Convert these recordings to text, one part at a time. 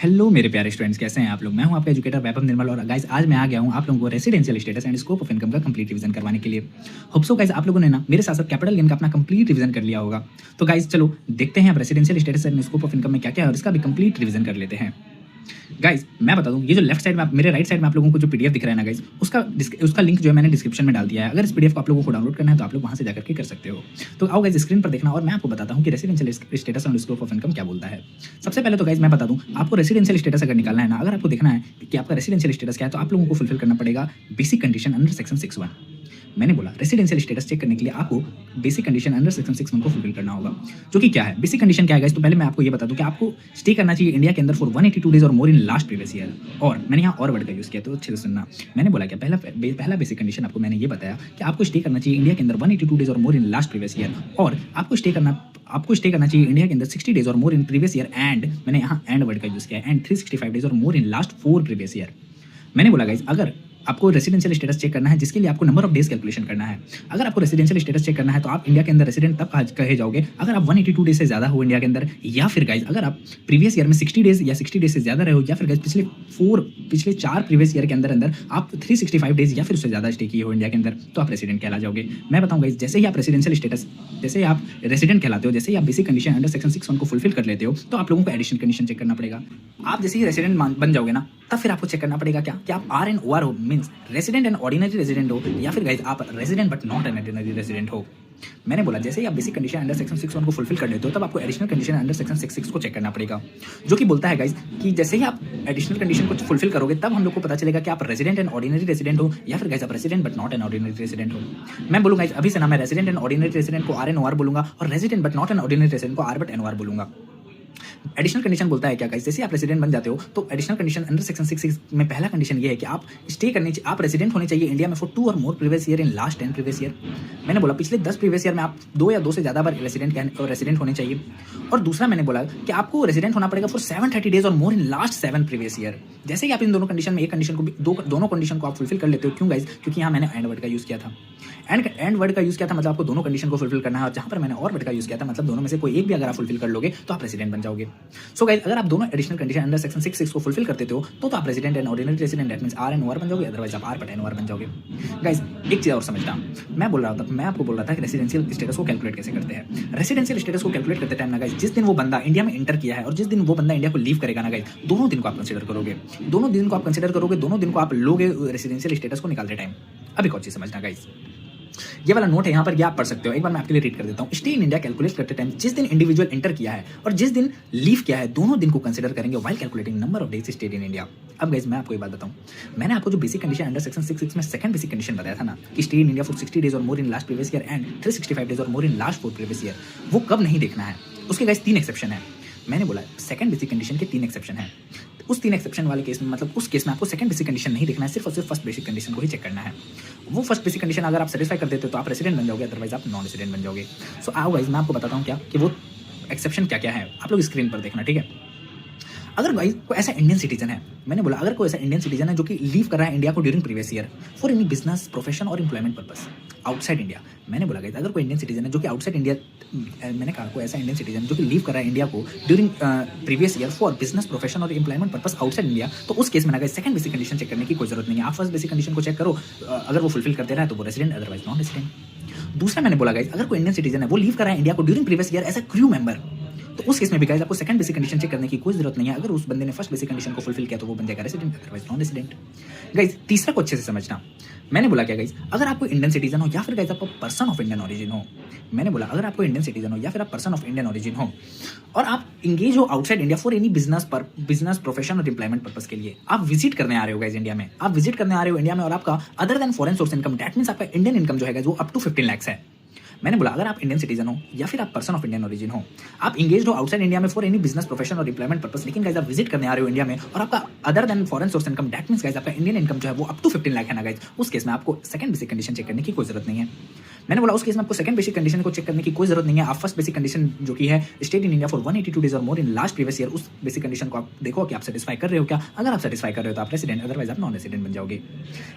Hello मेरे प्यारे students, कैसे हैं आप लोग। मैं हूं आपका एजुकेटर वैभव निर्मल और गाइस आज मैं आ गया हूं आप लोगों को residential status and scope of income का कंप्लीट रिवीजन करवाने के लिए। होप सो गाइस आप लोगों ने ना मेरे साथ साथ कैपिटल गेन का अपना कंप्लीट रिवीजन कर लिया होगा। तो गाइस चलो देखते हैं अब residential status and scope of income में क्या क्या है और इसका भी कंप्लीट रिवीजन कर लेते हैं। गाइस मैं बता दूं, ये जो लेफ्ट साइड में मेरे राइट साइड में आप लोगों को जो पीडीएफ दिख रहा है ना गाइस, उसका लिंक जो है मैंने डिस्क्रिप्शन में डाल दिया है। अगर इस पीडीएफ को आप लोगों को डाउनलोड करना है तो आप लोग वहां से जाकर के कर सकते हो। तो आओ गाइस स्क्रीन पर देखना और मैं आपको बताता हूं कि residential status and scope of income क्या बोलता है। सबसे पहले तो गाइस मैं बता दूं, आपको रेसिडेंशियल स्टेटस अगर निकालना है ना, अगर आपको देखना है कि आपका रेसिडेंशियल स्टेटस क्या है, तो आप लोगों को फुलफिल करना पड़ेगा बेसिक कंडीशन अंडर सेक्शन 6(1). मैंने बोला रेसिडेंशियल स्टेटस चेक करने के लिए आपको बेसिक कंडीशन अंडर सेक्शन 6(1) को फुलफिल करना होगा, जो कि क्या है। बेसिक कंडीशन क्या है गाइस, तो पहले मैं आपको ये बता दूं कि आपको स्टे करना चाहिए इंडिया के अंदर फॉर 182 डेज और more in last previous year. और मैंने यहाँ और वर्ड का यूज किया, तो अच्छे से सुनना। मैंने बोला क्या, पहला बेसिक कंडीशन आपको मैंने ये बताया कि आपको स्टे करना चाहिए इंडिया के अंदर 182 डेज और more in last previous year, और आपको स्टे करना चाहिए इंडिया के अंदर 60 डेज और more in previous year, and मैंने यहाँ एंड वर्ड का यूज किया एंड 365 डेज और more in last 4 previous year. मैंने बोला गाइस अगर आपको रेसिडेंशियल स्टेटस चेक करना है, जिसके लिए आपको नंबर ऑफ डेज कैलकुलेशन करना है। अगर आपको रेसिडेंशियल स्टेटस चेक करना है तो आप इंडिया के अंदर रेसिडेंट तब कहे जाओगे अगर आप 182 डेज से ज्यादा हो इंडिया के अंदर, या फिर गाइस अगर आप प्रीवियस ईयर में 60 डेज या 60 डेज से ज्यादा रहे हो, या फिर गाइस पिछले 4 प्रीवियस ईयर के अंदर आप 365 डेज या फिर उससे ज्यादा स्टे किए हो इंडिया के अंदर, तो आप रेसिडेंट कहला जाओगे। मैं बताऊँ गाइस, जैसे ही आप रेसिडेंशियल स्टेटस, जैसे ही आप रेसिडेंट कहलाते हो, जैसे ही आप बेसिक कंडीशन अंडर सेक्शन 6(1) को फुलफिल कर लेते हो, तो आप लोगों को एडिशनल कंडीशन चेक करना पड़ेगा। आप जैसे ही रेसिडेंट बन जाओगे ना, तब फिर आपको चेक करना पड़ेगा क्या कि आप आर एंड ओ आर हो, means resident and ordinary resident हो, या फिर गाइस आप resident but not an ordinary resident हो। मैंने बोला जैसे ही आप बेसिक कंडीशन अंडर सेक्शन 6(1) को फुलफिल कर लेते हो, तब आपको एडिशनल कंडीशन अंडर सेक्शन 6(6) को चेक करना पड़ेगा, जो कि बोलता है गाइस कि जैसे ही आप एडिशनल कंडीशन को फुलफिल करोगे, तब हम लोग को पता चलेगा कि आप रेसिडेंट एंड ऑर्डिनरी रेसिडेंट हो, या फिर गाइस आप resident but not an ordinary resident हो। मैं बोलूंगा अभी से ना, मैं रेसिडेंट एंड ऑर्डिनरी रेसिडेंट को आर एन ओ आर बोलूंगा, और resident but not an ordinary resident को R but N O R बोलूंगा। एडिशनल कंडीशन बोलता है क्या गाइस, जैसे आप रेसिडेंट बन जाते हो, तो एडिशनल कंडीशन अंडर सेक्शन 6(6) में पहला कंडीशन ये है कि आप आप रेसिडेंट होने चाहिए इंडिया में फॉर 2 और more previous year in last 10 previous year. मैंने बोला पिछले 10 प्रीवियस ईयर में आप 2 या 2 से ज्यादा बार रेसिडेंट होने चाहिए। और दूसरा मैंने बोला कि आपको रेसिडेंट होना पड़ेगा फॉर 730 डेज और more in last 7 previous year. जैसे ही आप इन दोनों कंडीशन में एक कंडीशन को भी दोनों कंडीशन को आप फुलफिल कर लेते हो। क्यों गाइस, क्योंकि यहाँ मैंने एंड वर्ड का यूज किया था। एंड वर्ड का यूज किया था मतलब आपको दोनों कंडीशन को फुलफिल करना है, और जहां पर मैंने और वर्ड का यूज किया था मतलब दोनों में से कोई एक भी अगर आप फुलफिल कर लोगे तो आप रेसिडेंट बन जाओगे। सो गाइस अगर आप दोनों एडिशनल कंडीशन अंडर सेक्शन 6(6) को फुलफिल करते हो, तो आप resident and ordinary resident, that means R and O R बन जाओगे, अदरवाइज आप R but N O R बन जाओगे। गाइस एक चीज और समझना, मैं आपको बोल रहा था कि रेसिडेंशियल स्टेटस को कैलकुलेट कैसे करते हैं। रेसिडेंशियल स्टेटस को कैलकुलेट करते टाइम ना गाइस, जिस दिन वो बंदा इंडिया में एंटर किया है और जिस दिन वो बंदा इंडिया को लीव करेगा ना गाइस, दोनों दिन को आप कंसीडर करोगे, दोनों दिन को आप लोगे रेसिडेंशियल स्टेटस को निकालते टाइम। अब एक और चीज समझना गाइस, ये वाला नोट है यहाँ पर, ये आप पढ़ सकते हो। एक बार मैं आपके लिए रीड कर देता हूँ। स्टे इन इंडिया कैलकुलेट करते टाइम जिस दिन इंडिविजुअल एंटर किया है और जिस दिन लीव किया है, दोनों दिन को कंसीडर करेंगे while calculating number of days stayed in India. अब गाइस मैं आपको एक बात बताऊँ, मैंने आपको जो बेसिक कंडीशन अंडर सेक्शन 6(6) में सेकंड बेसिक कंडीशन बताया था ना कि stay in India for 60 days और more in last previous year and 365 days और more in last 4 previous year, वो कब नहीं देखना है। उसके गाइस 3 एक्सेप्शन है। मैंने बोला सेकंड बेसिक कंडीशन के 3 एक्सेप्शन है। उस 3 एक्सेप्शन वाले केस में, मतलब उस केस में आपको सेकंड बेसिक कंडीशन नहीं देखना है, सिर्फ और सिर्फ फर्स्ट बेसिक कंडीशन को ही चेक करना है। वो फर्स्ट बेसिक कंडीशन अगर आप सेटिस्फाई कर देते हो तो आप रेसिडेंट बन जाओगे, अदरवाइज आप नॉन रेसिडेंट बन जाओगे। सो आओ गाइस मैं आपको बताता हूँ क्या कि वो एक्सेप्शन क्या क्या है, आप लोग स्क्रीन पर देखना, ठीक है। अगर गाइस कोई ऐसा इंडियन सिटीजन है, मैंने बोला अगर कोई ऐसा इंडियन सिटीजन है जो कि लीव कर रहा है इंडिया को during previous year for any business, profession और एम्प्लॉयमेंट पर्पस आउटसाइड इंडिया। मैंने बोला गाइस अगर कोई इंडियन सिटीजन है जो कि आउटसाइड इंडिया, मैंने कहा कोई ऐसा इंडियन सिटीजन जो कि लीव कर रहा है इंडिया को during previous year for business, profession और एम्प्लॉयमेंट पर्पस आउटसाइड इंडिया, तो उस केस में ना guys second basic condition check करने की कोई जरूरत नहीं है। आप फर्स्ट बेसिक कंडीशन को चेक करो, अगर वो फुलफिल करते रहा है तो वो रेसिडेंट, अदरवाइज नॉन रेसिडेंट। दूसरा मैंने बोला गाइस अगर कोई इंडियन सिटीजन है वो लीव कर रहा है इंडिया को during previous year as a crew member, तो उस केस में भी गाइस आपको सेकंड बेसिक कंडीशन चेक करने की कोई जरूरत नहीं है। अगर उस बंदे ने फर्स्ट बेसिक कंडीशन को फुलफिल किया तो वो बन जाएगा resident, otherwise non resident. Guys तीसरा को अच्छे से समझना, मैंने बोला क्या गाइस अगर आपको इंडियन सिटीजन हो या फिर गाइस आपको पर्सन ऑफ इंडियन ओरिजिन हो, मैंने बोला अगर आपको इंडियन सिटीजन हो या फिर आप पर्सन ऑफ इंडियन ओरिजिन हो और आप इंगेज हो outside India for any business, profession और एम्प्लॉयमेंट पर्पस के लिए, आप विजिट करने आ रहे हो गाइस इंडिया में, आप विजिट करने आ रहे हो इंडिया में, और आपका other than foreign source income, that means आपका इंडियन इनकम जो है गाइस वो अप टू 15 लाख है। मैंने बोला अगर आप इंडियन सिटीजन हो या फिर आप पर्सन ऑफ इंडियन ओरिजिन हो, आप इंगेज हो आउटसाइड इंडिया में फॉर एनी बिजनेस, प्रोफेशन और एम्प्लॉयमेंट पर्पस, लेकिन गाइस आप विजिट करने आ रहे हो इंडिया में और आपका other than foreign source income, that means guys आपका इंडियन इनकम जो है वो अप टू 15 लाख है ना गाइस, उस केस में आपको सेकंड बेसिक कंडीशन चेक करने की कोई जरूरत नहीं है। मैंने बोला उस केस में आपको सेकंड बेसिक कंडीशन को चेक करने की कोई जरूरत नहीं है। आप फर्स्ट बेसिक कंडीशन जो कि है state in India for 182 days और more in last previous year, उस बेसिक कंडीशन को आप देखो कि आप सेटिस्फाई कर रहे हो क्या। अगर आप सेटिस्फाई कर रहे हो तो आप रेसिडेंट, अदरवाइज आप नॉन रेसिडेंट बन जाओगे।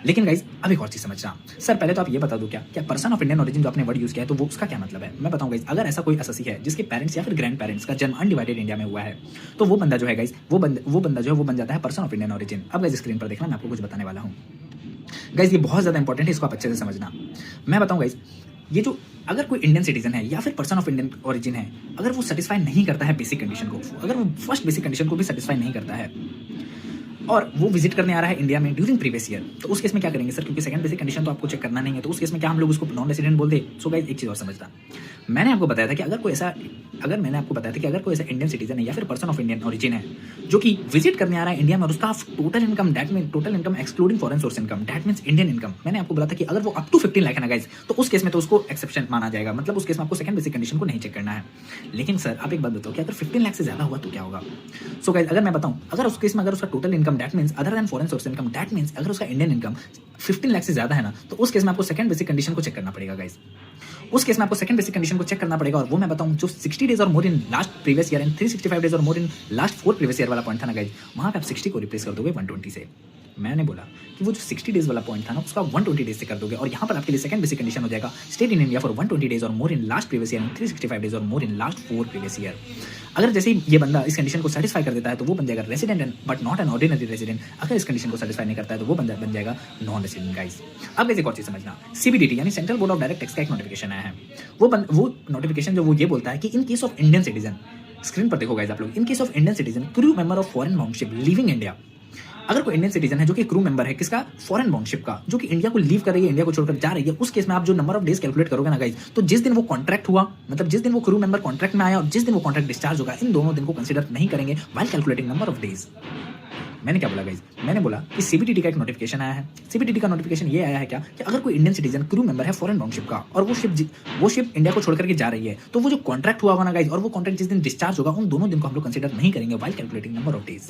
लेकिन गाइज अब एक और चीज समझना सर, पहले तो आप ये बता दो क्या पर्सन ऑफ इंडियन ओरिजिन जो आपने वर्ड यूज किया है तो वो उसका क्या मतलब है। मैं बताऊं गाइज, अगर ऐसा कोई अससी है जिसके पेरेंट्स या फिर ग्रैंड पेरेंट्स का जन्म अनडिवाइडेड इंडिया में हुआ है तो वो बंदा जो है गाइज वो बंदा जो है वो बन जाता है पर्सन ऑफ इंडियन ओरिजिन। अब गाइज स्क्रीन पर देखना, मैं आपको कुछ बताने वाला हूँ गाइज, ये बहुत ज्यादा इंपॉर्टेंट है, इसको आप अच्छे से समझना। मैं बताऊं गाइज, ये जो अगर कोई इंडियन सिटीजन है या फिर पर्सन ऑफ इंडियन ओरिजिन है, अगर वो सेटिस्फाई नहीं करता है बेसिक कंडीशन को, अगर वो फर्स्ट बेसिक कंडीशन को भी सेटिस्फाई नहीं करता है और वो विजिट करने आ रहा है इंडिया में ड्यूरिंग प्रीवियस ईयर, तो उस केस में क्या करेंगे सर, क्योंकि सेकंड बेसिक कंडीशन तो आपको चेक करना नहीं है, तो उस केस में क्या हम लोग उसको नॉन रेसिडेंट बोल दे। सो गाइस एक चीज और समझना, मैंने आपको बताया था कि अगर कोई ऐसा इंडियन सिटीजन है या फिर पर्सन ऑफ इंडियन ओरिजिन है जो कि विजिट करने आ रहा है इंडिया में और उसका total income, that mean total income excluding foreign source income, that means Indian income, मैंने आपको बोला था कि अगर वो अप टू 15 लाख है ना गाइस, तो उस केस में तो उसको एक्सेप्शन माना जाएगा, मतलब उस केस में आपको सेकंड बेसिक कंडीशन को नहीं चेक करना है। लेकिन सर आप एक बात बताओ कि अगर 15 लाख से ज्यादा हुआ तो क्या होगा। सो गाइस अगर मैं बताऊं, अगर उस केस में अगर उसका total income that means other than foreign source income, that means अगर उसका इंडियन इनकम 15 लाख से ज्यादा है ना, तो उस केस में आपको सेकंड बेसिक कंडीशन को चेक करना पड़ेगा गाइस। उस केस में आपको सेकंड बेसिक कंडीशन को चेक करना पड़ेगा, और वो मैं बताऊं जो 60 डेज और more in last previous year and 365 days और more in last 4 previous year वाला पॉइंट था ना गाइस, वहां पे आप 60 को रिप्लेस कर दोगे 120 से। मैंने बोला कि वो जो 60 डेज वाला पॉइंट था ना उसका 120 डेज से कर दोगे, और यहाँ पर आपके लिए सेकंड बेसिक कंडीशन हो जाएगा stayed in India for 120 days और more in last previous year and 365 days और more in last 4 previous year. अगर जैसे ही ये बंदा इस कंडीशन को सेटिस्फाई कर देता है तो वो बन जाएगा resident and but not an ordinary resident. अगर इस कंडीशन को सेटिस्फाई नहीं करता है तो वो बंदा बन जाएगा नॉन रेसिडेंट गाइस। अब एक और चीज समझना, सीबीडीटी यानी central board of direct tax का एक नोटिफिकेशन आया है। वो नोटिफिकेशन जो वो ये बोलता है कि in case of Indian citizen, screen पर देखो गाइस आप लोग, in case of Indian citizen crew member of foreign bound ship living India, अगर कोई इंडियन सिटीजन है जो कि क्रू मेंबर है किसका, फॉरेन बाउंडशिप का, जो कि इंडिया को लीव कर रही है, इंडिया को छोड़कर जा रही है, उस केस में आप जो नंबर ऑफ डेज कैलकुलेट करोगे ना गाइस, तो जिस दिन वो कॉन्ट्रैक्ट हुआ, मतलब जिस दिन वो क्रू मेंबर कॉन्ट्रैक्ट में आया और जिस दिन वो कॉन्ट्रैक्ट डिस्चार्ज होगा, इन दोनों दिन को कंसीडर नहीं करेंगे while calculating number of days. मैंने क्या बोला गाइस, मैंने बोला कि सीबीडीटी का एक नोटिफिकेशन आया है। सीबीडीटी का नोटिफिकेशन ये आया है क्या कि अगर कोई इंडियन सिटीजन क्रू मेंबर है फॉरेन बाउंडशिप का और वो शिप इंडिया को छोड़ करके जा रही है, तो वो जो कॉन्ट्रैक्ट हुआ होगा ना गाइस और वो कॉन्ट्रैक्ट जिस दिन डिस्चार्ज होगा, उन दोनों दिन को हम लोग कंसीडर नहीं करेंगे while calculating number of days.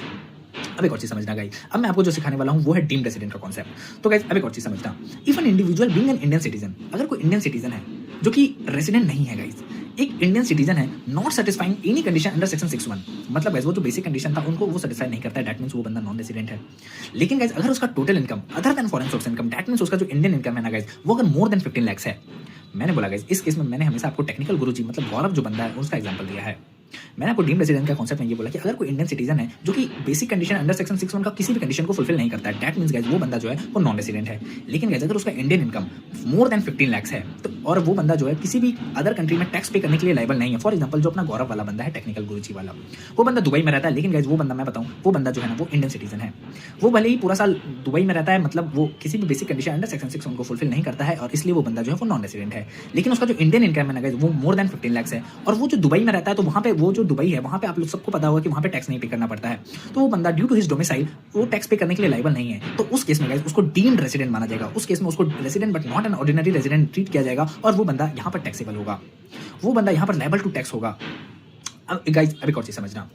अब एक और चीज समझना गाइस, अब मैं आपको जो सिखाने वाला हूं वो है डीम्ड रेसिडेंट का कॉन्सेप्ट। तो गाइस अब एक और चीज समझना, if an individual being an Indian citizen, अगर कोई इंडियन सिटीजन है जो कि रेसिडेंट नहीं है गाइस, एक इंडियन सिटीजन है not satisfying any condition under section 61, मतलब गाइस वो जो बेसिक कंडीशन था उनको वो सेटिस्फाई नहीं करता है, दैट मींस वो बंदा नॉन रेसिडेंट है। लेकिन गाइस अगर उसका total income other than foreign source income, that means उसका जो इंडियन इनकम है ना गाइस, वो अगर मोर देन 15 लाख है, मैंने बोला गाइस इस केस में मैंने हमेशा आपको टेक्निकल गुरुजी मतलब गौरव जो बंदा है उसका एग्जांपल दिया है। मैंने आपको डीम्ड रेसिडेंट का कॉन्सेप्ट में ये बोला कि अगर कोई इंडियन सिटीजन है जो कि बेसिक कंडीशन अंडर सेक्शन 61 का किसी भी कंडीशन को फुलफिल नहीं करता है, दैट मींस गाइस वो बंदा जो है वो नॉन रेसिडेंट है। लेकिन गाइस अगर उसका Indian income more than 15 lakh है तो और वो बंदा जो है किसी भी अदर कंट्री में टैक्स पे करने के लिए लायबल नहीं है, फॉर एग्जांपल जो अपना गौरव वाला बंदा है टेक्निकल गुरुजी वाला, वो बंदा दुबई में रहता है, लेकिन गाइस वो बंदा मैं बताऊं वो बंदा जो है ना वो इंडियन सिटीजन है, वो भले ही पूरा साल दुबई में रहता है, मतलब वो किसी भी बेसिक कंडीशन अंडर सेक्शन 61 को फुलफिल नहीं करता है और इसलिए वो बंदा जो है वो नॉन रेसिडेंट है। लेकिन उसका जो इंडियन इनकम है ना गाइस वो मोर देन 15 लाख है, और वो जो दुबई में रहता है तो वहां पे वो जो दुबई है वहां पे आप लोग सबको पता होगा कि वहां पे टैक्स नहीं पे करना पड़ता है, तो वो बंदा ड्यू टू हिज डोमिसाइल वो टैक्स पे करने के लिए लायबल नहीं है, तो उस केस में गाइस उसको डीम्ड रेसिडेंट माना जाएगा। उस केस में उसको resident but not an ordinary resident treat किया जाएगा और वो बंदा यहाँ पर टैक्सेबल होगा, वो बंदा यहाँ पर लायबल टू टैक्स होगा। अब गाइस अब एक और चीज समझना,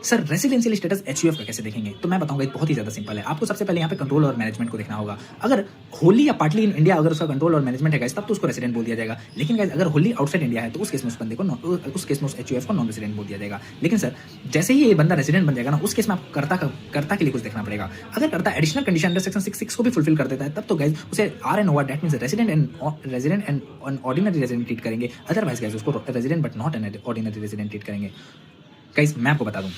सर रेसिडेंशियल स्टेटस एचयूएफ का कैसे देखेंगे, तो मैं बताऊंगा बहुत ही ज्यादा सिंपल है। आपको सबसे पहले यहाँ पे कंट्रोल और मैनेजमेंट को देखना होगा। अगर होली या पार्टली इन इंडिया अगर उसका कंट्रोल और मैनेजमेंट है गाइस तब तो उसको रेसिडेंट बोल दिया जाएगा, लेकिन गाइस अगर होली आउटसाइड इंडिया है तो उस केस में उस बंदे को उस केस में उस एचयूएफ को नॉन रेसिडेंट बोल दिया जाएगा। लेकिन सर जैसे ही ये बंदा रेसिडेंट बन जाएगा ना उस केस में आपको कर्ता के लिए कुछ देखना पड़ेगा। अगर कर्ता एडिशनल कंडीशन अंडर सेक्शन 66 को भी फुलफिल कर देता है तब तो गाइस उसे R N over that means resident and ordinary resident treat करेंगे, अदरवाइज गाइस उसको resident but not an ordinary resident treat करेंगे। गाइस मैं आपको बता दूं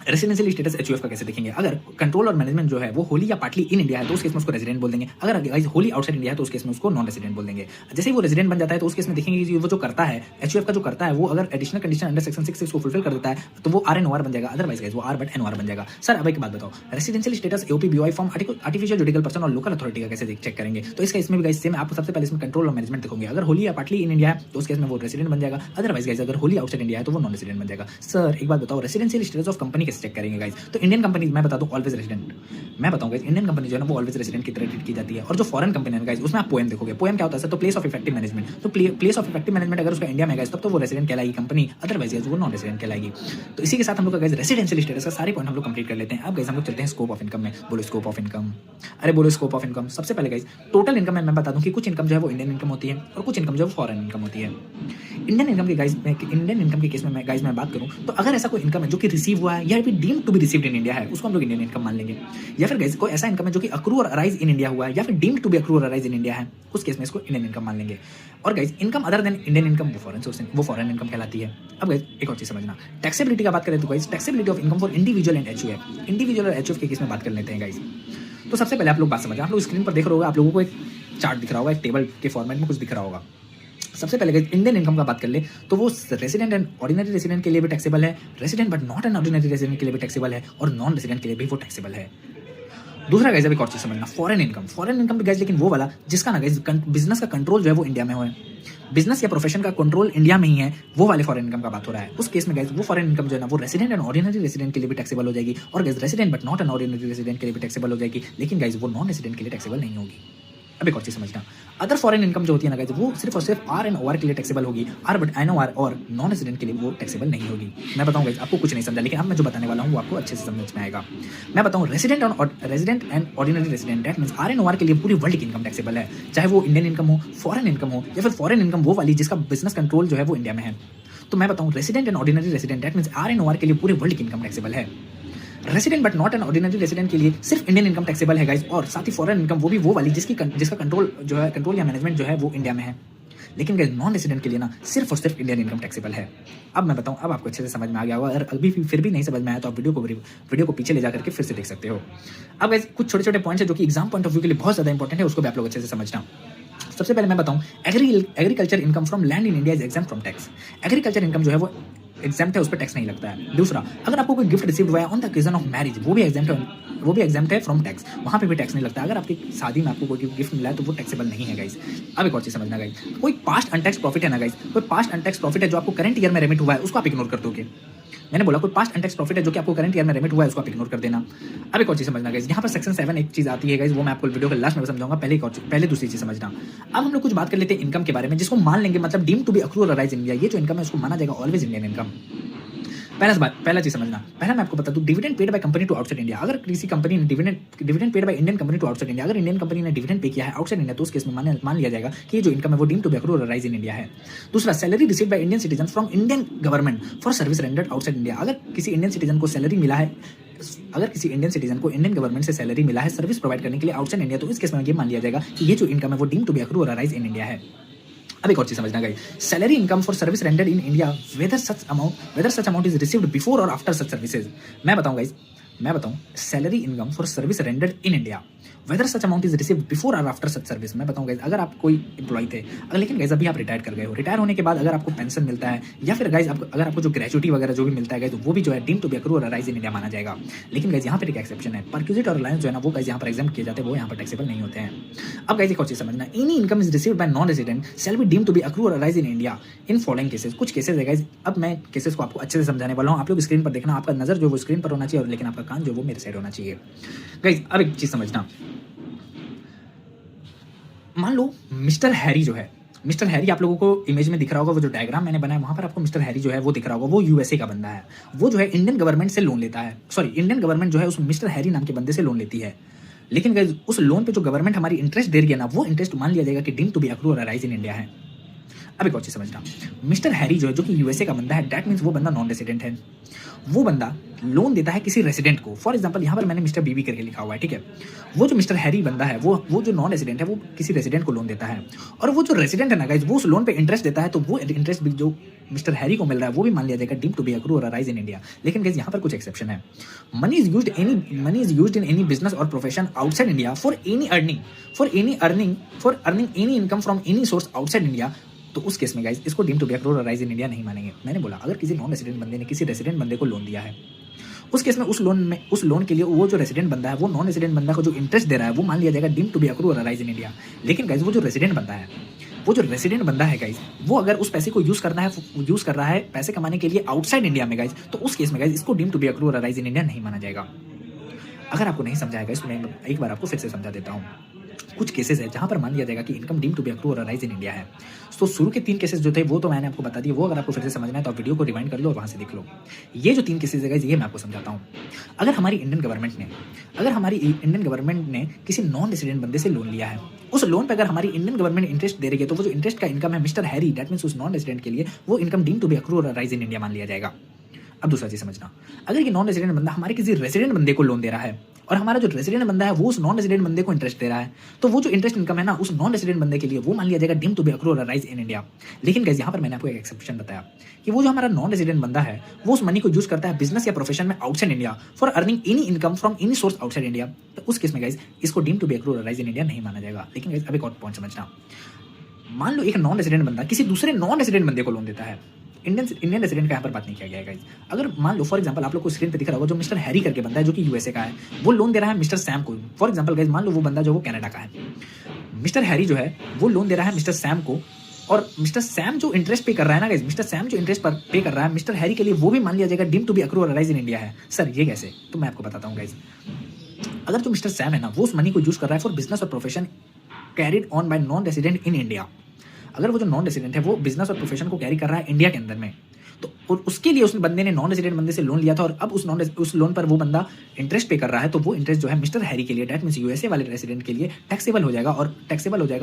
रेसिडेंशियल स्टेटस एचयूएफ का कैसे देखेंगे। अगर कंट्रोल और मैनेजमेंट जो है वो होली या पार्टली इन इंडिया है तो उस केस में उसको रेसिडेंट बोल देंगे, अगर गाइस होली आउटसाइड इंडिया है तो उस केस में उसको नॉन रेसिडेंट बोल देंगे। जैसे ही वो रेसिडेंट बन जाता है तो उस केस में देखेंगे कि वो जो करता है एचयूएफ का जो करता है वो अगर एडिशनल कंडीशन अंडर सेक्शन 66 को फुलफिल कर देता है तो वो आर एन ओआर बन जाएगा, अदरवाइज गाइस वो आर बट एन ओआर बन जाएगा। सर अब एक बात बताओ, residential status AOP BOI form artificial judicial person और लोकल अथॉरिटी का कैसे चेक करेंगे, तो इसका इसमें भी गाइस सेम आप सबसे पहले इसमें कंट्रोल और मैनेजमेंट देखोगे। अगर होली या पार्टली इन इंडिया है तो उस केस में वो रेसिडेंट बन जाएगा, अदरवाइज गाइस अगर होली आउटसाइड इंडिया है तो वो नॉन रेसिडेंट बन जाएगा। सर एक बात बताओ residential status of company case check करेंगे गाइज। तो इंडियन कंपनी मैं बता दूं ऑलवेज रेसिडेंट, मैं बताऊँ गाइज इंडियन कंपनी जो है ना वो ऑलवेज रेसिडेंट की तरह ट्रीट की जाती है। और जो फॉरेन कंपनी है गाइज उसमें आप पोएम देखोगे, पोएम क्या होता है, तो प्लेस ऑफ इफेक्टिव मैनेजमेंट। तो प्लेस ऑफ इफेक्टिव मैनेजमेंट अगर उसका इंडिया में गाइज तब तो वो रेसिडेंट कहलाएगी कंपनी, अदरवाइज गाइज वो नॉन रेसिडेंट कहलाएगी। तो इसी के साथ हम लोग का गाइज रेसिडेंशियल स्टेटस का सारे पॉइंट हम लोग कंप्लीट कर लेते हैं। अब गाइज हम लोग चलते हैं स्कोप ऑफ इनकम में। बोलो स्कोप ऑफ इनकम, अरे बोलो स्कोप ऑफ इनकम। सबसे पहले गाइज टोटल इनकम में मैं बता दूं कि कुछ इनकम जो है वो इंडियन इनकम होती है और कुछ इनकम जो है फॉरेन इनकम होती है। इंडियन इनकम के गाइज इंडियन इनकम के केस में मैं गाइज मैं बात करूं तो अगर ऐसा कोई इनकम है जो कि रिसीव हुआ है या फिर deem to be received in India है उसको हम लोग इंडियन इनकम मान लेंगे। या फिर गाइज कोई ऐसा इनकम है जो कि अक्रू और अराइज इन इंडिया हुआ है या फिर डीम टू बी अक्रू और अराइज इन इंडिया है, उस केस में इसको इंडियन इनकम मान लेंगे। और guys income other than Indian income वो फॉरेन इनकम कहलाती है। अब गाइज एक और चीज समझना, टैक्सेबिलिटी का बात करें तो guys taxability of income for individual and HUF, individual और एचयूएफ के केस में बात कर लेते हैं गाइज। तो सबसे पहले आप लोग बात समझ, आप लोग स्क्रीन पर देख रहे होगा, आप लोगों को एक चार्ट दिख रहा होगा, एक टेबल के फॉर्मेट में कुछ दिख रहा होगा। सबसे पहले इंडियन इनकम का बात कर ले तो वो रेसिडेंट एंड ऑर्डिनरी रेसिडेंट के लिए भी टैक्सेबल है, resident but not an ordinary resident के लिए भी टैक्सेबल है और नॉन रेसिडेंट के लिए भी वो टैक्सेबल है। दूसरा गाइज अभी और चीज समझना, फॉरेन इनकम भी गाइज लेकिन वो वाला जिसका ना गाइज बिजनेस का कंट्रोल जो है वो इंडिया में हो, बिजनेस या प्रोफेशन का कंट्रोल इंडिया में ही है, वो वाले फॉरेन इनकम का बात हो रहा है। उस केस में गाइज वो फॉरेन इनकम जो है ना वो रेसिडेंट एंड ऑर्डिनरी रेसिडेंट के लिए भी टैक्सेबल हो जाएगी और guys resident but not an ordinary resident के लिए भी टैक्सेबल हो जाएगी, लेकिन गाइज वो नॉन रेसिडेंट के लिए टैक्सेबल नहीं होगी। अब एक और चीज समझना, अदर फॉरेन इनकम जो होती है ना गाइज वो सिर्फ और सिर्फ आर एंड ओआर के लिए टैक्सेबल होगी, आर बट एन ओआर और नॉन रेसिडेंट के लिए वो टैक्सेबल नहीं होगी। मैं बताऊं गाइज आपको कुछ नहीं समझा, लेकिन अब मैं जो बताने वाला हूँ वो आपको अच्छे से समझ में आएगा। मैं बताऊं resident and ordinary resident that means R and O R के लिए पूरी वर्ल्ड की इनकम टैक्सेबल है, चाहे वो इंडियन इनकम हो, फॉरेन इनकम हो या फिर फॉरेन इनकम वो वाली जिसका बिजनेस कंट्रोल जो है वो इंडिया में है। तो मैं बताऊं resident and ordinary resident that means R and O R के लिए पूरे वर्ल्ड की इनकम टैक्सेबल है। Resident but not an ordinary resident के लिए सिर्फ इंडियन इनकम टैक्सेबल है गाइज, और साथ ही फॉरेन इनकम वो भी वो वाली जिसका कंट्रोल या मैनेजमेंट जो है वो इंडिया में है। लेकिन गाइज नॉन रेसिडेंट के लिए ना सिर्फ और सिर्फ इंडियन इनकम टैक्सेबल है। अब मैं बताऊं, अब आपको अच्छे से समझ में आ गया होगा, अगर अभी फिर भी नहीं समझ में आया तो आप वीडियो को पीछे ले जाकर के फिर से देख सकते हो। अब गाइज कुछ छोटे छोटे पॉइंट्स है जो कि एग्जाम पॉइंट ऑफ व्यू के लिए बहुत ज्यादा इंपॉर्टेंट है, उसको भी आप लोग अच्छे से समझना। सबसे पहले मैं बताऊं agriculture income from land in India is exempt from tax, agriculture income जो है वो एग्जाम्प्ट है, उस पर टैक्स नहीं लगता है। दूसरा, अगर आपको कोई गिफ्ट रिसीव हुआ है on the occasion of marriage वो भी एग्जाम्प्ट है फ्रॉम टैक्स, वहाँ पे भी टैक्स नहीं लगता। अगर आपकी शादी में आपको कोई गिफ्ट मिला है तो वो टैक्सेबल नहीं है गाइज। अब एक और चीज समझना गाइज, कोई पास्ट अनटैक्स प्रॉफिट है ना गाइज, कोई पास्ट अनटैक्स प्रॉफिट है जो आपको करंट ईयर में रेमिट हुआ है उसको आप इग्नोर कर दोगे। मैंने बोला कोई पास्ट अनटैक्स प्रॉफिट है जो कि आपको करंट ईयर में रेमिट हुआ है उसको आप इग्नोर कर देना। अब एक और चीज समझना गाइज, यहाँ पर सेक्शन 7 एक चीज आती है गाइज, वो मैं आपको वीडियो के लास्ट में समझाऊंगा, पहले दूसरी चीज समझना। अब हम लोग कुछ बात कर लेते हैं इनकम के बारे में, जिसको मान लेंगे मतलब डीम टू बी अक्रू और अराइज इन इंडिया, ये जो इनकम है उसको माना जाएगा ऑलवेज इंडियन इनकम। पहला चीज समझना, पहला मैं आपको बता दूं dividend paid by company to outside India, अगर किसी कंपनी ने dividend paid by Indian company to outside India, अगर इंडियन कंपनी ने डिविडेंड पे किया है आउटसाइड इंडिया तो उस केस में मान लिया जाएगा कि ये जो इनकम है वो डीम टू बी अक्रूड और राइज इन इंडिया है। दूसरा, salary received by Indian citizen from Indian government for service rendered outside India, अगर किसी इंडियन सिटीजन को सैलरी मिला है, अगर किसी इंडियन सिटीजन को इंडियन गवर्नमेंट से सैलरी मिला है सर्विस प्रोवाइड करने के लिए आउटसाइड इंडिया, तो इस केस में ये मान लिया जाएगा कि ये जो इनकम है वो डीम टू बी अक्रूड और राइज इन इंडिया है। अब एक और चीज समझना guys, salary income for service rendered in India whether such amount is received before or after such services. मैं बताऊं salary income for service rendered in India whether such amount is received before or after such service. मैं बताऊं guys, अगर आप कोई employ थे लेकिन guys अभी आप रिटायर कर गए हो, रिटायर होने के बाद अगर आपको पेंशन मिलता है या फिर गाइस अगर आपको जो ग्रेजुटी वगैरह जो भी मिलता है गाइस, तो वो भी जो है डीम टू बी अक्रूड और राइज इन इंडिया माना जाएगा। लेकिन गाइस यहाँ पर एक एक्सेप्शन है, परक्यूजिट और अलायंस जो है ना वो गाइस यहाँ पर एग्जाम्प्ट किए जाते हैं, वो यहाँ पर टैक्सेबल नहीं होते हैं। अब गाइस एक और चीज समझना, any income is received by non resident shall be deem to be accrued और rise in India in following cases. कुछ केसेस है गाइस, अब मैं केसेस को आपको अच्छे से समझाने वाला हूँ, आप लोग स्क्रीन पर देखना, आपका नजर जो वो स्क्रीन पर होना चाहिए और लेकिन आपका कान जो वो मेरे साइड होना चाहिए गाइस। अब एक चीज समझना, मान लो मिस्टर हैरी जो है, मिस्टर हैरी आप लोगों को इमेज में दिख रहा होगा, वो जो डायग्राम मैंने बनाया वहां पर आपको मिस्टर हैरी जो है वो दिख रहा होगा, वो यूएसए का बंदा है, वो जो है इंडियन गवर्नमेंट से लोन लेता है, सॉरी इंडियन गवर्नमेंट जो है उस मिस्टर हैरी नाम के बंदे से लोन लेती है। लेकिन गाइस उस लोन पे जो गवर्नमेंट हमारी इंटरेस्ट दे रही है ना, वो इंटरेस्ट मान लिया जाएगा कि डीम टू बी अक्रूड और राइज इन इंडिया है। अब एक और चीज समझना, मिस्टर हैरी जो है, जो कि यूएसए का बंदा है, दैट मींस वो बंदा नॉन रेसिडेंट है, वो बंदा लोन देता है किसी रेसिडेंट को। फॉर एग्जांपल यहाँ पर मैंने मिस्टर बीबी करके लिखा हुआ है, ठीक है। वो जो मिस्टर हैरी बंदा है, वो जो नॉन रेसिडेंट है, वो किसी रेसिडेंट को लोन देता है, और वो जो रेसिडेंट है ना गाइस, वो उस लोन पे इंटरेस्ट देता है, तो वो इंटरेस्ट भी जो मिस्टर हैरी को मिल रहा है वो भी मान लिया जाएगा डीम टू बी अक्रूड और राइज इन इंडिया। लेकिन गाइस यहाँ पर कुछ एक्सेप्शन है। Money is used in any business और profession outside India for earning any income from any source outside India, तो उस केस में गाइस इसको डीम टू बी अक्रूड और राइज इन इंडिया नहीं मानेंगे। मैंने बोला अगर किसी नॉन रेसिडेंट बंदे ने किसी रेसिडेंट बंदे को लोन दिया है, उस केस में उस लोन के लिए वो जो रेसिडेंट बंदा है, वो नॉन रेसिडेंट बंदा को जो इंटरेस्ट दे रहा है वो मान लिया जाएगा डीम टू बी अक्रूड और राइज इन इंडिया। लेकिन गाइस वो जो रेसिडेंट बंदा है, वो जो रेसिडेंट बंदा है गाइज, वो अगर उस पैसे को यूज़ कर रहा है पैसे कमाने के लिए आउटसाइड इंडिया में गाइज, तो उस केस में गाइज इसको deem to be accrual arise in India नहीं माना जाएगा। अगर आपको नहीं समझा है गाइज तो मैं एक बार आपको फिर से समझा देता हूँ। कुछ केसेस है जहाँ पर मान लिया जाएगा कि income deem to be accrual arise in India है। तो शुरू के 3 केसेस जो थे वो तो मैंने आपको बता दिए, वो अगर आपको फिर से समझना है तो आप वीडियो को रिवाइंड कर लो और वहाँ से देख लो। ये जो 3 केसेस है गाइज, ये मैं आपको समझाता हूँ। अगर हमारी इंडियन गवर्नमेंट ने किसी नॉन रेसिडेंट बंदे से लोन लिया है, उस लोन पे अगर हमारी इंडियन गवर्नमेंट इंटरेस्ट दे रही है, तो वो जो इंटरेस्ट का इनकम है मिस्टर हैरी, दैट मीन्स उस नॉन रेसिडेंट के लिए वो income deem to be accrual arise in India मान लिया जाएगा। अब दूसरा चीज समझना, अगर ये नॉन रेसिडेंट बंदा हमारे किसी रेसिडेंट बंदे को लोन दे रहा है और हमारा जो रेसिडेंट बंदा है वो उस नॉन रेसिडेंट बंदे को इंटरेस्ट दे रहा है, तो वो जो इंटरेस्ट इनकम है ना उस नॉन रेसिडेंट बंदे के लिए वो मान लिया जाएगा deem to be accrual arise in India. लेकिन गाइस यहाँ पर मैंने आपको एक एक्सेप्शन बताया कि वो जो हमारा नॉन रेसिडेंट बंदा है वो उस मनी को यूज करता है बिजनेस या प्रोफेशन में outside India for earning any income from any source outside India, तो उस केस में गाइस इसको deem to be accrual arise in India नहीं माना जाएगा। लेकिन गाइस अब एक और पॉइंट समझना, मान लो एक नॉन रेसिडेंट बंदा किसी दूसरे नॉन रेसिडेंट बंदे को लोन देता है, इंडियन रेसिडेंट का यहाँ पर बात नहीं किया गया है गाइस। अगर मान लो फॉर एग्जांपल आप लोग को स्क्रीन पे दिख रहा होगा जो मिस्टर हैरी करके बंदा है जो कि यूएसए का है, वो लोन दे रहा है मिस्टर सैम को। फॉर एग्जांपल गाइस मान लो वो बंदा जो वो कनाडा का है, मिस्टर हैरी जो है वो लोन दे रहा है मिस्टर सैम को, और मिस्टर सैम जो इंटरेस्ट पे कर रहा है ना गाइस, मिस्टर सैम जो इंटरेस्ट पर पे कर रहा है मिस्टर हैरी के लिए, वो भी मान लिया जाएगा deem to be accrual arise in India है। सर ये कैसे? तो मैं आपको बताता हूँ गाइस। अगर जो मिस्टर सैम है ना वो उस मनी को यूज कर रहा है फॉर बिजनेस और profession carried on by non resident in India, अगर वो जो नॉन रेसिडेंट है वो बिजनेस और प्रोफेशन को कैरी कर रहा है इंडिया के अंदर में, तो और उसके लिए उस बंदे ने नॉन रेसिडेंट बंदे से लोन लिया था और अब उस लोन पर वो बंदा इंटरेस्ट पे कर रहा है, तो वो इंटरेस्ट जो है मिस्टर हैरी के लिए, दैट मींस यूएसए वाले रेसिडेंट के लिए टैक्सेबल हो जाएगा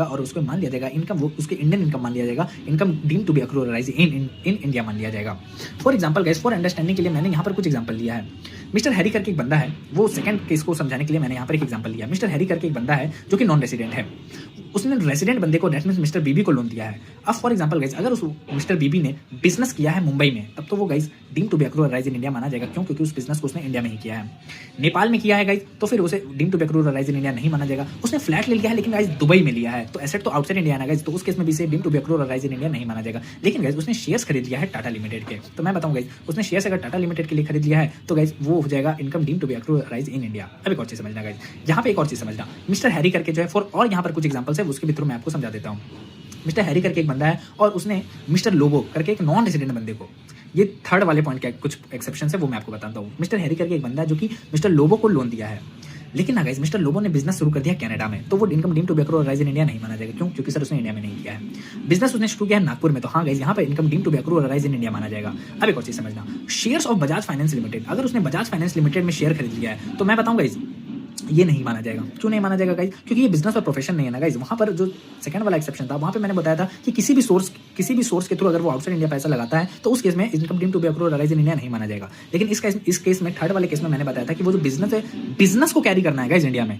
और उसको मान लिया जाएगा इनकम, वो उसके इंडियन इनकम मान लिया जाएगा, income deem to be accrual arise in India मान लिया जाएगा। For example guys, for understanding के लिए मैंने यहाँ पर कुछ एग्जांपल लिया है। मिस्टर हैरी करके एक बंदा है, वो सेकंड केस को समझाने के लिए मैंने यहाँ पर एक एग्जांपल लिया। मिस्टर हैरी करके एक बंदा है जो कि नॉन रेसिडेंट है, उसने रेसिडेंट बंदे को दैट मींस मिस्टर बीबी को लोन दिया है। अब फॉर एग्जांपल गाइस, अगर उस मिस्टर बीबी ने बिजनेस किया है मुंबई में, तब तो वो guys deem to be accrual arise in India माना जाएगा। क्यों? क्योंकि उस बिजनेस को उसने इंडिया में ही किया है। नेपाल में किया है गाइस, तो फिर उसे deem to be accrual arise in India नहीं माना जाएगा। उसने फ्लैट ले लिया है लेकिन गाइस दुबई में लिया है, तो एसेट तो आउटसाइड इंडिया है ना गाइस, तो उस केस में भी इसे deem to be accrual arise in India नहीं माना जाएगा। लेकिन गाइस उसने शेयर्स खरीद लिया है टाटा लिमिटेड के, तो मैं बताऊं गाइस, उसने शेयर्स अगर टाटा लिमिटेड के लिए खरीद लिया है तो गाइस वो हो जाएगा income deem to be accrual arise in India. अब एक और चीज समझना गाइस, यहाँ पे एक और चीज समझना, मिस्टर हैरी करके जो है फॉर, और यहाँ पर कुछ एग्जांपल्स है उसके भी थ्रू मैं आपको समझा देता हूँ। मिस्टर हैरी करके एक बंदा है और उसने मिस्टर लोबो करके एक नॉन रेसिडेंट बंदे को, ये थर्ड वाले पॉइंट के कुछ एक्सेप्शन है वो मैं आपको बताता हूँ। मिस्टर हैरी करके एक बंदा है जो कि मिस्टर लोबो को लोन दिया है, लेकिन ना गाइस मिस्टर लोबो ने बिजनेस शुरू कर दिया कनाडा में, तो वो income deem to be accrual arise in India नहीं माना जाएगा। क्यों? क्योंकि सर उसने इंडिया में नहीं किया है। बिजनेस उसने शुरू किया है नागपुर में, तो हाँ गाइस यहाँ पे income deem to be accrual arise in India माना जाएगा। अब एक और चीज समझना, shares of Bajaj finance limited, अगर उसने बजाज फाइनेंस लिमिटेड में शेयर खरीद लिया है तो मैं बताऊँ गाइस ये नहीं माना जाएगा। क्यों नहीं माना जाएगा गाइस? क्योंकि ये बिजनेस और प्रोफेशन नहीं है ना गाइस। वहाँ पर जो सेकंड वाला एक्सेप्शन था वहाँ पे मैंने बताया था कि किसी भी सोर्स के थ्रू अगर वो आउटसाइड इंडिया पैसा लगाता है तो उस केस में income deem to be accrual arise in India नहीं माना जाएगा। लेकिन इस केस में थर्ड वाले केस में मैंने बताया था कि वो जो बिजनेस है, बिजनेस को कैरी करना है गाइस इंडिया में,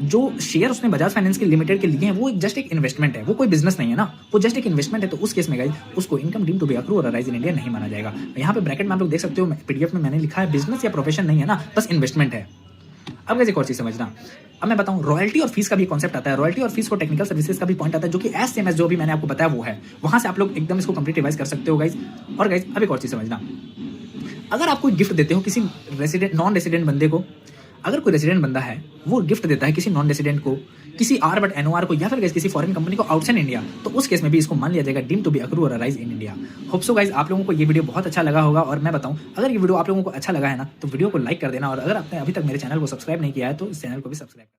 जो शेयर उसने बजाज फाइनेंस के लिमिटेड के लिए हैं वो जस्ट एक इन्वेस्टमेंट है, वो कोई बिजनेस नहीं है ना, वो जस्ट एक इन्वेस्टमेंट है। तो उस केस में गाइस उसको income deem to be accrual arise in India नहीं माना जाएगा। यहाँ पे ब्रैकेट में आप लोग देख सकते हो, पीडीएफ में मैंने लिखा है बिजनेस या प्रोफेशन नहीं है ना, बस इन्वेस्टमेंट है। अब गाइस एक और चीज समझना, अब मैं बताऊं रॉयल्टी और फीस का भी कॉन्सेप्ट आता है। रॉयल्टी और फीस को टेक्निकल सर्विसेज का भी पॉइंट आता है, जो कि एज सेम एज जो भी मैंने आपको बताया वो है, वहां से आप लोग एकदम इसको कंप्लीट रिवाइज कर सकते हो गाइस। और गाइस अब एक और चीज समझना, अगर आप कोई गिफ्ट देते हो किसी नॉन रेसिडेंट बंदे को, अगर कोई रेसिडेंट बंदा है वो गिफ्ट देता है किसी नॉन रेसिडेंट को, किसी आर बट एनओआर को, या फिर किसी फॉरेन कंपनी को आउटसाइड इंडिया, तो उस केस में भी इसको मान लिया जाएगा deem to be accrual arise in India. Hope so guys आप लोगों को ये वीडियो बहुत अच्छा लगा होगा। और मैं बताऊं, अगर ये वीडियो आप लोगों को अच्छा लगा है ना तो वीडियो को लाइक कर देना, और अगर आपने अभी तक मेरे चैनल को सब्सक्राइब नहीं किया है तो इस चैनल को भी सब्सक्राइब